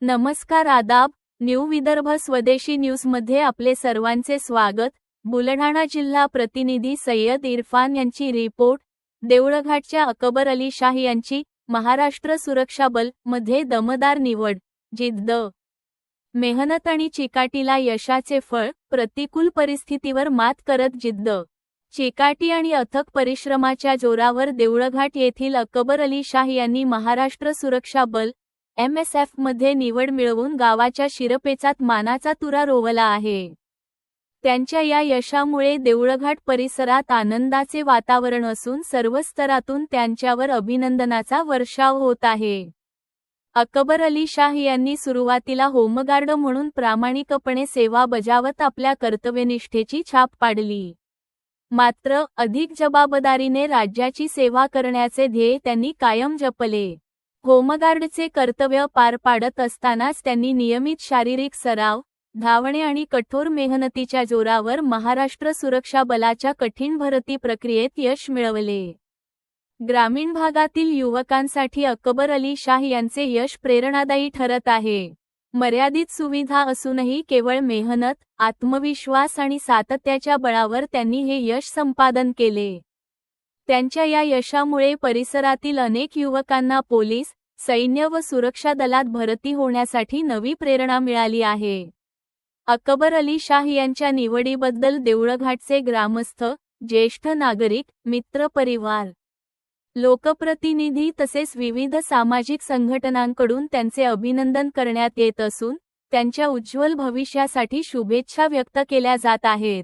नमस्कार आदाब, न्यू विदर्भ स्वदेशी न्यूजमध्ये आपले सर्वांचे स्वागत। बुलढाणा जिल्हा प्रतिनिधी सय्यद इरफान यांची रिपोर्ट। देऊळघाटच्या अकबर अली शाह यांची महाराष्ट्र सुरक्षा बल मध्ये दमदार निवड, जिद्द, मेहनत आणि चिकाटीला यशाचे फळ। प्रतिकूल परिस्थितीवर मात करत जिद्द, चिकाटी आणि अथक परिश्रमाच्या जोरावर देऊळघाट येथील अकबर अली शाह यांनी महाराष्ट्र सुरक्षा बल MSF मध्ये निवड मिळवून गावाच्या शिरपेचात मानाचा तुरा रोवला आहे। त्यांच्या या यशामुळे देऊळघाट परिसरात आनंदाचे वातावरण असून सर्व स्तरातून त्यांच्यावर अभिनंदनाचा वर्षाव होत आहे। अकबर अली शाह यांनी सुरुवातीला होमगार्ड म्हणून प्रामाणिकपणे सेवा बजावत आपल्या कर्तव्यनिष्ठेची छाप पाडली। मात्र अधिक जबाबदारीने राज्याची सेवा करण्याचे ध्येय त्यांनी कायम जपले। होमगार्डचे कर्तव्य पार पाडत असतानाच त्यांनी नियमित शारीरिक सराव, धावणे आणि कठोर मेहनतीच्या जोरावर महाराष्ट्र सुरक्षा बलाच्या कठीण भरती प्रक्रियेत यश मिळवले। ग्रामीण भागातील युवकांसाठी अकबर अली शाह यांचे यश प्रेरणादायी ठरत आहे। मर्यादित सुविधा असूनही केवळ मेहनत, आत्मविश्वास आणि सातत्याच्या बळावर त्यांनी हे यश संपादन केले। त्यांच्या या यशामुळे परिसरातील अनेक युवकांना पोलीस, सैन्य व सुरक्षा दलात भरती होण्यासाठी नवी प्रेरणा मिळाली आहे। अकबर अली शाह यांच्या निवडीबद्दल देऊळघाटचे ग्रामस्थ, ज्येष्ठ नागरिक, मित्र परिवार, लोकप्रतिनिधी तसेच विविध सामाजिक संघटनांकडून त्यांचे अभिनंदन करण्यात येत असून त्यांच्या उज्ज्वल भविष्यासाठी शुभेच्छा व्यक्त केल्या जात आहेत।